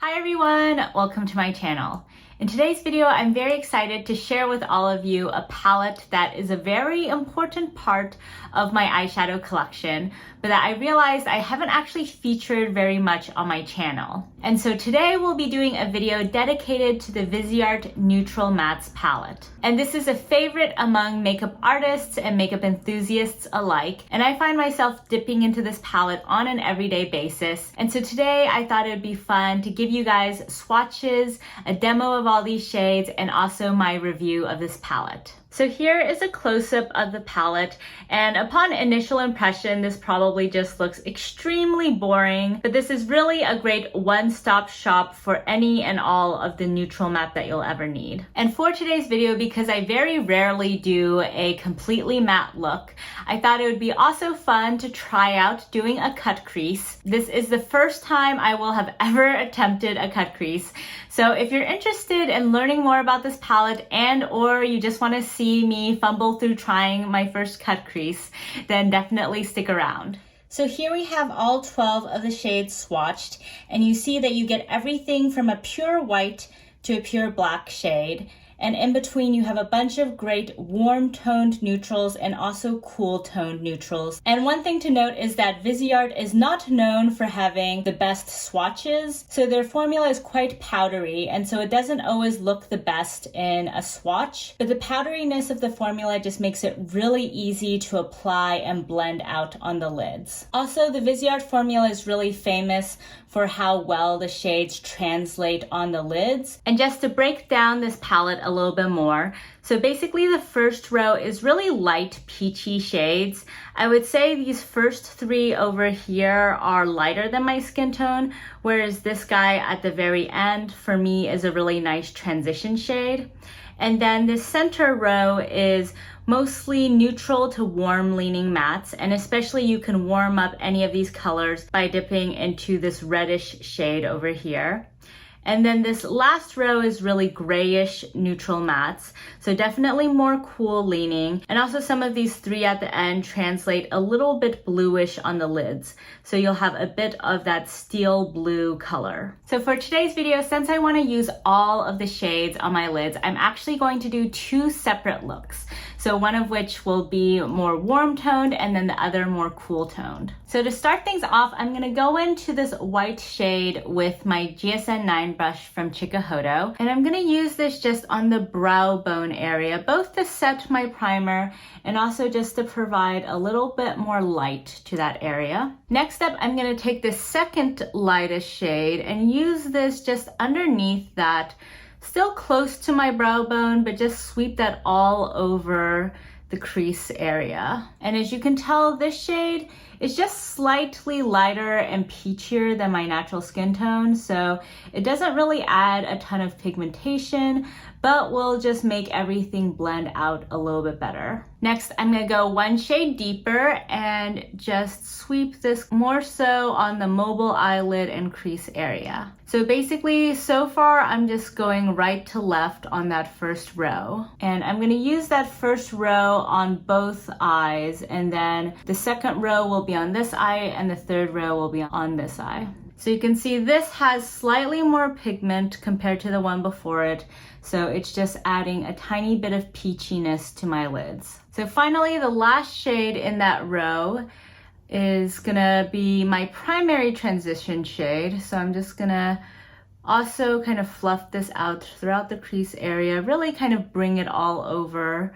Hi everyone, welcome to my channel. In today's video, I'm very excited to share with all of you a palette that is a very important part of my eyeshadow collection, but that I realized I haven't actually featured very much on my channel. And so today we'll be doing a video dedicated to the Viseart Neutral Mattes palette. And this is a favorite among makeup artists and makeup enthusiasts alike, and I find myself dipping into this palette on an everyday basis. And so today I thought it would be fun to give you guys swatches, a demo of all these shades, and also my review of this palette. So here is a close-up of the palette, and upon initial impression, this probably just looks extremely boring, but this is really a great one-stop shop for any and all of the neutral matte that you'll ever need. And for today's video, because I very rarely do a completely matte look, I thought it would be also fun to try out doing a cut crease. This is the first time I will have ever attempted a cut crease. So if you're interested in learning more about this palette or you just want to see me fumble through trying my first cut crease, then definitely stick around. So here we have all 12 of the shades swatched, and you see that you get everything from a pure white to a pure black shade. And in between you have a bunch of great warm toned neutrals and also cool toned neutrals. And one thing to note is that Viseart is not known for having the best swatches, so their formula is quite powdery, and so it doesn't always look the best in a swatch, but the powderiness of the formula just makes it really easy to apply and blend out on the lids. Also, the Viseart formula is really famous for how well the shades translate on the lids. And just to break down this palette a little bit more, so basically the first row is really light peachy shades. I would say these first three over here are lighter than my skin tone, whereas this guy at the very end for me is a really nice transition shade. And then the center row is mostly neutral to warm leaning mattes, and especially you can warm up any of these colors by dipping into this reddish shade over here. And then this last row is really grayish neutral mattes, so definitely more cool leaning. And also some of these three at the end translate a little bit bluish on the lids, so you'll have a bit of that steel blue color. So for today's video, since I want to use all of the shades on my lids, I'm actually going to do two separate looks. So one of which will be more warm toned and then the other more cool toned. So to start things off, I'm gonna go into this white shade with my GSN 9 brush from Chikuhodo. And I'm gonna use this just on the brow bone area, both to set my primer and also just to provide a little bit more light to that area. Next up, I'm gonna take the second lightest shade and use this just underneath that, still close to my brow bone, but just sweep that all over the crease area. And as you can tell, this shade is just slightly lighter and peachier than my natural skin tone, so it doesn't really add a ton of pigmentation, but will just make everything blend out a little bit better. Next, I'm gonna go one shade deeper and just sweep this more so on the mobile eyelid and crease area. So basically, so far, I'm just going right to left on that first row. And I'm gonna use that first row on both eyes, and then the second row will be on this eye and the third row will be on this eye. So you can see this has slightly more pigment compared to the one before it, so it's just adding a tiny bit of peachiness to my lids. So finally, the last shade in that row is gonna be my primary transition shade. So I'm just gonna also kind of fluff this out throughout the crease area, really kind of bring it all over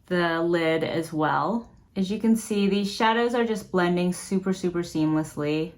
the lid as well. As you can see, these shadows are just blending super seamlessly.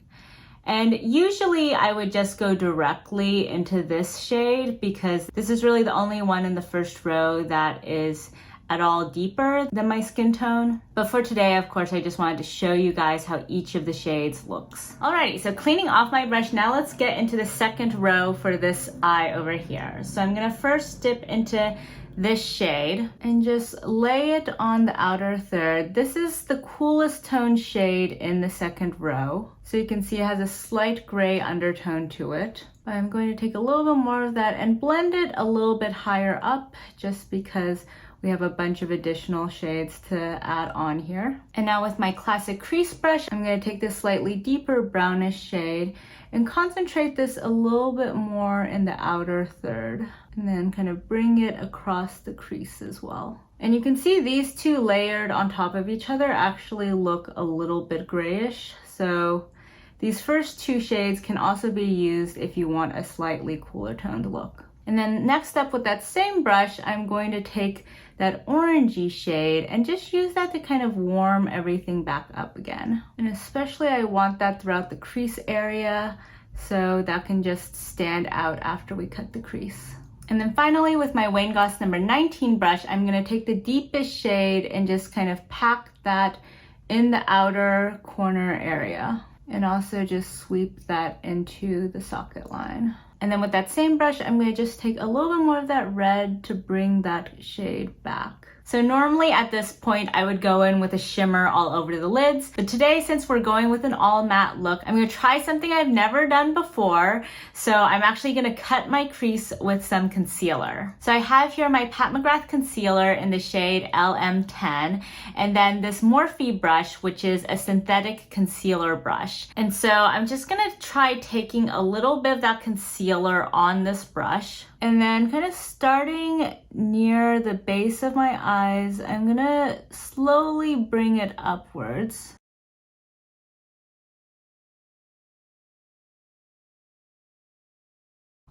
And usually I would just go directly into this shade because this is really the only one in the first row that is at all deeper than my skin tone. But for today, of course, I just wanted to show you guys how each of the shades looks. Alrighty, so cleaning off my brush, now let's get into the second row for this eye over here. So I'm gonna first dip into this shade and just lay it on the outer third. This is the coolest tone shade in the second row. So you can see it has a slight gray undertone to it. I'm going to take a little bit more of that and blend it a little bit higher up, just because we have a bunch of additional shades to add on here. And now with my classic crease brush, I'm going to take this slightly deeper brownish shade and concentrate this a little bit more in the outer third, and then kind of bring it across the crease as well. And you can see these two layered on top of each other actually look a little bit grayish. So these first two shades can also be used if you want a slightly cooler toned look. And then next up with that same brush, I'm going to take that orangey shade and just use that to kind of warm everything back up again. And especially I want that throughout the crease area so that can just stand out after we cut the crease. And then finally with my Wayne Goss number 19 brush, I'm gonna take the deepest shade and just kind of pack that in the outer corner area. And also just sweep that into the socket line. And then with that same brush, I'm gonna just take a little bit more of that red to bring that shade back. So normally at this point, I would go in with a shimmer all over the lids. But today, since we're going with an all matte look, I'm gonna try something I've never done before. So I'm actually gonna cut my crease with some concealer. So I have here my Pat McGrath concealer in the shade LM10, and then this Morphe brush, which is a synthetic concealer brush. And so I'm just gonna try taking a little bit of that concealer on this brush, and then kind of starting near the base of my eyes, I'm gonna slowly bring it upwards.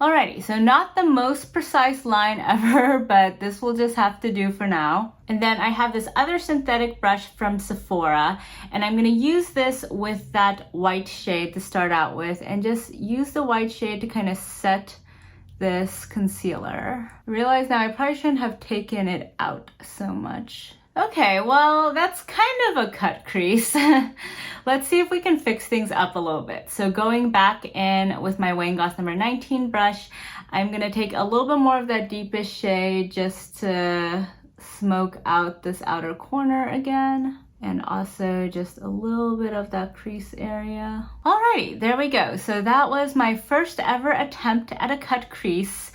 Alrighty, so not the most precise line ever, but this will just have to do for now. And then I have this other synthetic brush from Sephora, and I'm gonna use this with that white shade to start out with, and just use the white shade to kind of set this concealer. I realize now I probably shouldn't have taken it out so much. Okay, well, that's kind of a cut crease. Let's see if we can fix things up a little bit. So going back in with my Wayne Goss number 19 brush, I'm gonna take a little bit more of that deepest shade just to smoke out this outer corner again. And also just a little bit of that crease area. Alrighty, there we go. So that was my first ever attempt at a cut crease.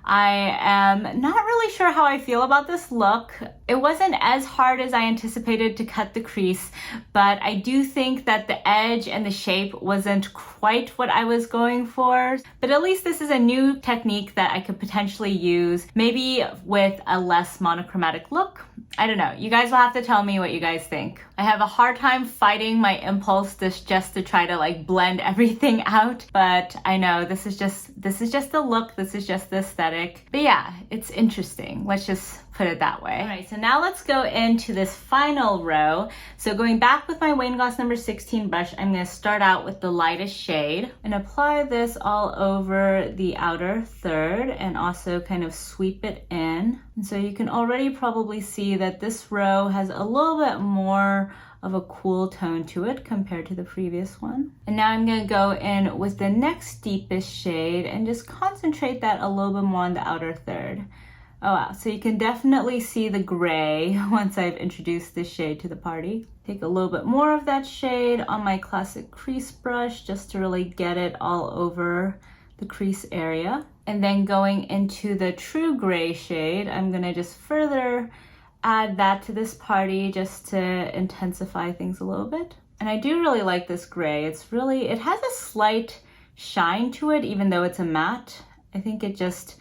I am not really sure how I feel about this look. It wasn't as hard as I anticipated to cut the crease, but I do think that the edge and the shape wasn't quite what I was going for. But at least this is a new technique that I could potentially use, maybe with a less monochromatic look. I don't know. You guys will have to tell me what you guys think. I have a hard time fighting my impulse just to try to like blend everything out, but I know this is just the look, this is just the aesthetic. But yeah, it's interesting. Let's just put it that way. All right, so now let's go into this final row. So going back with my Wayne Goss number 16 brush, I'm gonna start out with the lightest shade and apply this all over the outer third and also kind of sweep it in. And so you can already probably see that this row has a little bit more of a cool tone to it compared to the previous one. And now I'm gonna go in with the next deepest shade and just concentrate that a little bit more on the outer third. Oh wow, so you can definitely see the gray once I've introduced this shade to the party. Take a little bit more of that shade on my classic crease brush just to really get it all over the crease area. And then going into the true gray shade, I'm gonna just further add that to this party just to intensify things a little bit. And I do really like this gray. It has a slight shine to it, even though it's a matte. I think it just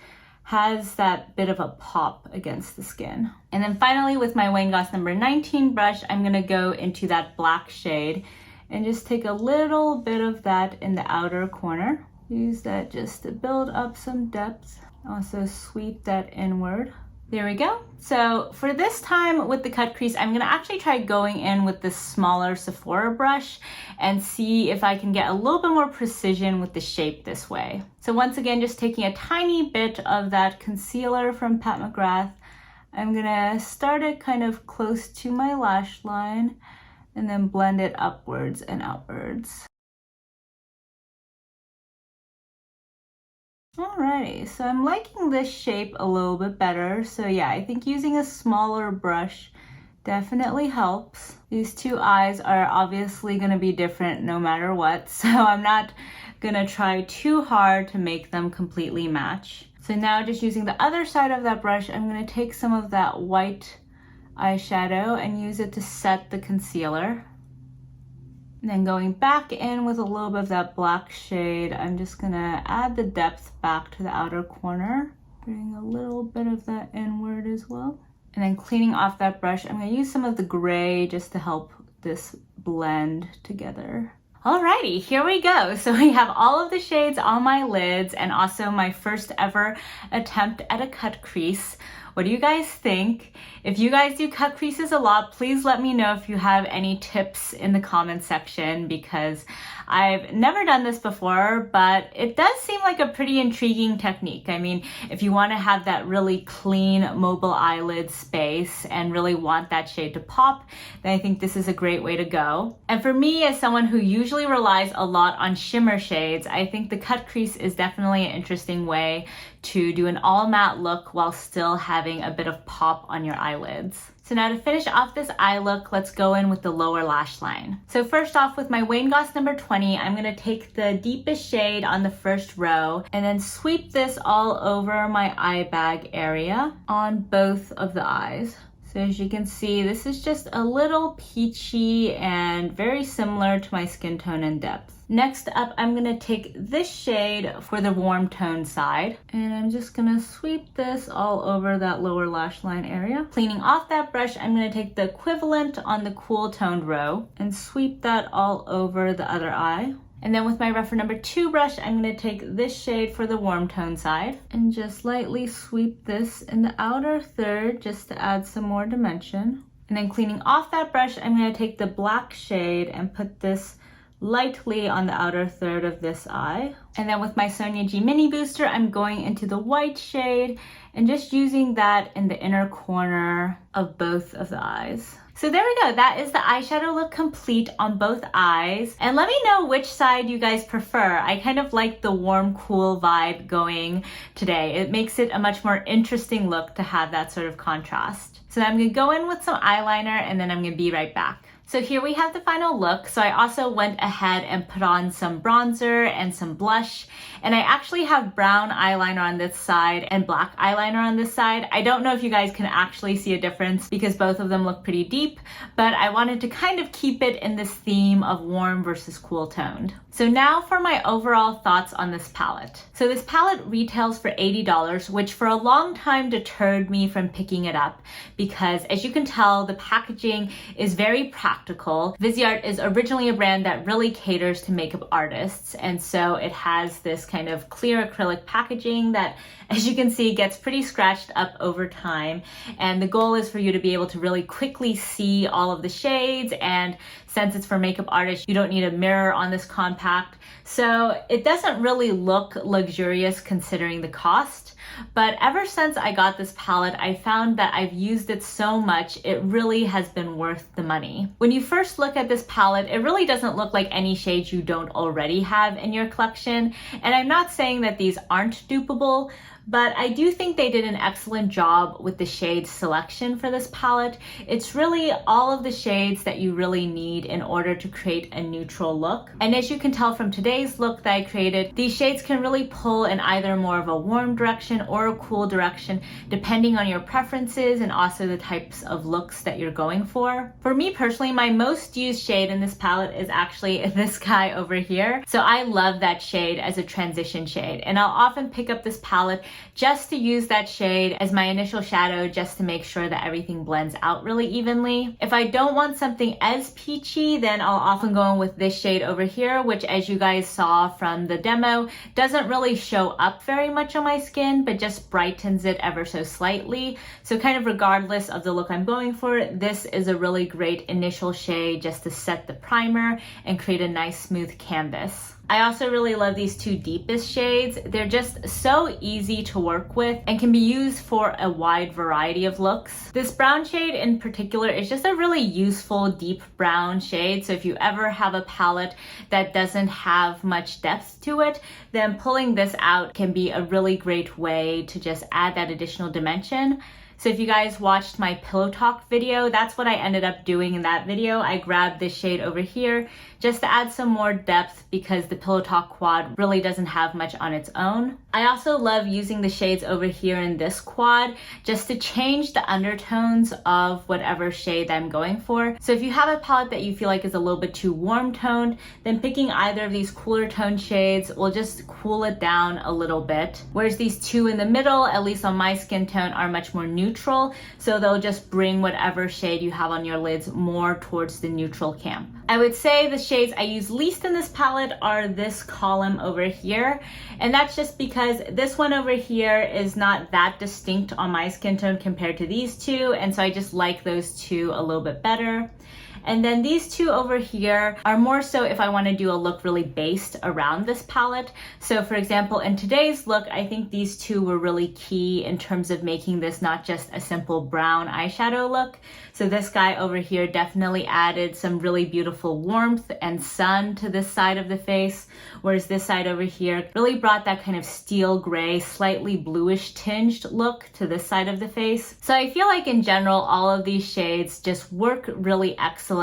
has that bit of a pop against the skin. And then finally with my Wayne Goss number 19 brush, I'm gonna go into that black shade and just take a little bit of that in the outer corner. Use that just to build up some depth. Also sweep that inward. There we go. So for this time with the cut crease, I'm gonna actually try going in with this smaller Sephora brush and see if I can get a little bit more precision with the shape this way. So once again, just taking a tiny bit of that concealer from Pat McGrath, I'm gonna start it kind of close to my lash line and then blend it upwards and outwards. Alrighty, so I'm liking this shape a little bit better. So yeah, I think using a smaller brush definitely helps. These two eyes are obviously gonna be different no matter what, so I'm not gonna try too hard to make them completely match. So now just using the other side of that brush, I'm gonna take some of that white eyeshadow and use it to set the concealer. And then going back in with a little bit of that black shade, I'm just gonna add the depth back to the outer corner, bring a little bit of that inward as well. And then cleaning off that brush, I'm gonna use some of the gray just to help this blend together. Alrighty, here we go. So we have all of the shades on my lids and also my first ever attempt at a cut crease. What do you guys think? If you guys do cut creases a lot, please let me know if you have any tips in the comment section, because I've never done this before, but it does seem like a pretty intriguing technique. I mean, if you want to have that really clean mobile eyelid space and really want that shade to pop, then I think this is a great way to go. And for me, as someone who usually relies a lot on shimmer shades, I think the cut crease is definitely an interesting way to do an all matte look while still having a bit of pop on your eyelids. So now to finish off this eye look, let's go in with the lower lash line. So first off, with my Wayne Goss number 20, I'm gonna take the deepest shade on the first row and then sweep this all over my eye bag area on both of the eyes. So as you can see, this is just a little peachy and very similar to my skin tone and depth. Next up, I'm gonna take this shade for the warm tone side, and I'm just gonna sweep this all over that lower lash line area. Cleaning off that brush, I'm gonna take the equivalent on the cool toned row and sweep that all over the other eye. And then with my Refer number 2 brush, I'm gonna take this shade for the warm tone side and just lightly sweep this in the outer third just to add some more dimension. And then cleaning off that brush, I'm gonna take the black shade and put this lightly on the outer third of this eye. And then with my Sonia G Mini Booster, I'm going into the white shade and just using that in the inner corner of both of the eyes. So there we go, that is the eyeshadow look complete on both eyes. And let me know which side you guys prefer. I kind of like the warm, cool vibe going today. It makes it a much more interesting look to have that sort of contrast. So I'm gonna go in with some eyeliner and then I'm gonna be right back. So here we have the final look. So I also went ahead and put on some bronzer and some blush. And I actually have brown eyeliner on this side and black eyeliner on this side. I don't know if you guys can actually see a difference because both of them look pretty deep, but I wanted to kind of keep it in this theme of warm versus cool toned. So now for my overall thoughts on this palette. So this palette retails for $80, which for a long time deterred me from picking it up because, as you can tell, the packaging is very practical. Viseart is originally a brand that really caters to makeup artists, and so it has this kind of clear acrylic packaging that, as you can see, gets pretty scratched up over time. And the goal is for you to be able to really quickly see all of the shades, and since it's for makeup artists, you don't need a mirror on this compact. So it doesn't really look luxurious considering the cost. But ever since I got this palette, I found that I've used it so much, it really has been worth the money. When you first look at this palette, it really doesn't look like any shades you don't already have in your collection. And I'm not saying that these aren't dupable, but I do think they did an excellent job with the shade selection for this palette. It's really all of the shades that you really need in order to create a neutral look. And as you can tell from today's look that I created, these shades can really pull in either more of a warm direction or a cool direction, depending on your preferences and also the types of looks that you're going for. For me personally, my most used shade in this palette is actually this guy over here. So I love that shade as a transition shade, and I'll often pick up this palette just to use that shade as my initial shadow, just to make sure that everything blends out really evenly. If I don't want something as peachy, then I'll often go in with this shade over here, which, as you guys saw from the demo, doesn't really show up very much on my skin, but just brightens it ever so slightly. So kind of regardless of the look I'm going for, this is a really great initial shade just to set the primer and create a nice smooth canvas. I also really love these two deepest shades. They're just so easy to work with and can be used for a wide variety of looks. This brown shade in particular is just a really useful deep brown shade. So if you ever have a palette that doesn't have much depth to it, then pulling this out can be a really great way to just add that additional dimension. So if you guys watched my Pillow Talk video, that's what I ended up doing in that video. I grabbed this shade over here just to add some more depth because the Pillow Talk quad really doesn't have much on its own. I also love using the shades over here in this quad just to change the undertones of whatever shade I'm going for. So if you have a palette that you feel like is a little bit too warm toned, then picking either of these cooler tone shades will just cool it down a little bit. Whereas these two in the middle, at least on my skin tone, are much more neutral. So they'll just bring whatever shade you have on your lids more towards the neutral camp. I would say the shades I use least in this palette are this column over here. And that's just because this one over here is not that distinct on my skin tone compared to these two. And so I just like those two a little bit better. And then these two over here are more so if I want to do a look really based around this palette. So for example, in today's look, I think these two were really key in terms of making this not just a simple brown eyeshadow look. So this guy over here definitely added some really beautiful warmth and sun to this side of the face, whereas this side over here really brought that kind of steel gray, slightly bluish tinged look to this side of the face. So I feel like in general, all of these shades just work really excellently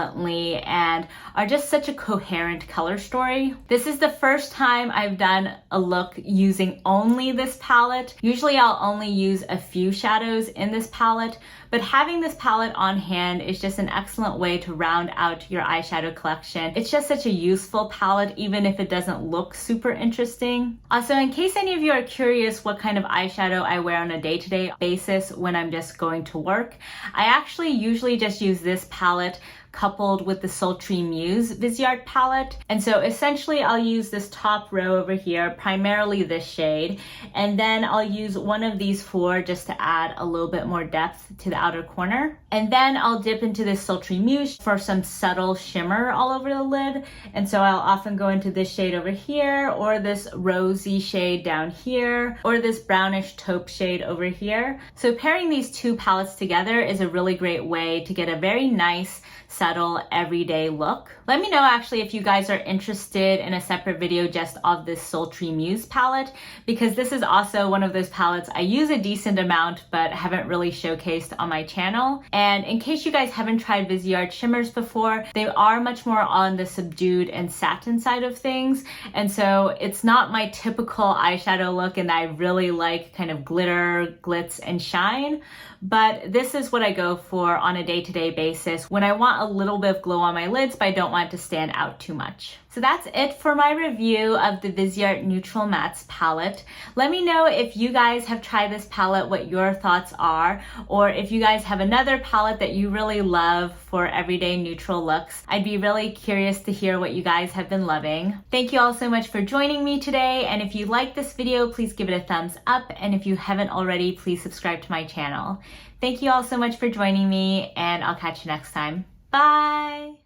and are just such a coherent color story. This is the first time I've done a look using only this palette. Usually I'll only use a few shadows in this palette, but having this palette on hand is just an excellent way to round out your eyeshadow collection. It's just such a useful palette, even if it doesn't look super interesting. Also, in case any of you are curious what kind of eyeshadow I wear on a day-to-day basis when I'm just going to work, I actually usually just use this palette coupled with the Sultry Muse Viseart palette. And so essentially I'll use this top row over here, primarily this shade, and then I'll use one of these four just to add a little bit more depth to the outer corner. And then I'll dip into this Sultry Muse for some subtle shimmer all over the lid. And so I'll often go into this shade over here, or this rosy shade down here, or this brownish taupe shade over here. So pairing these two palettes together is a really great way to get a very nice, subtle, everyday look. Let me know actually if you guys are interested in a separate video just of this Sultry Muse palette, because this is also one of those palettes I use a decent amount but haven't really showcased on my channel. And in case you guys haven't tried Viseart shimmers before, they are much more on the subdued and satin side of things. And so it's not my typical eyeshadow look, and I really like kind of glitter, glitz, and shine. But this is what I go for on a day-to-day basis when I want a little bit of glow on my lids, but I don't want it to stand out too much. So that's it for my review of the Viseart Neutral Mattes palette. Let me know if you guys have tried this palette, what your thoughts are, or if you guys have another palette that you really love for everyday neutral looks. I'd be really curious to hear what you guys have been loving. Thank you all so much for joining me today, and if you like this video, please give it a thumbs up, and if you haven't already, please subscribe to my channel. Thank you all so much for joining me, and I'll catch you next time. Bye!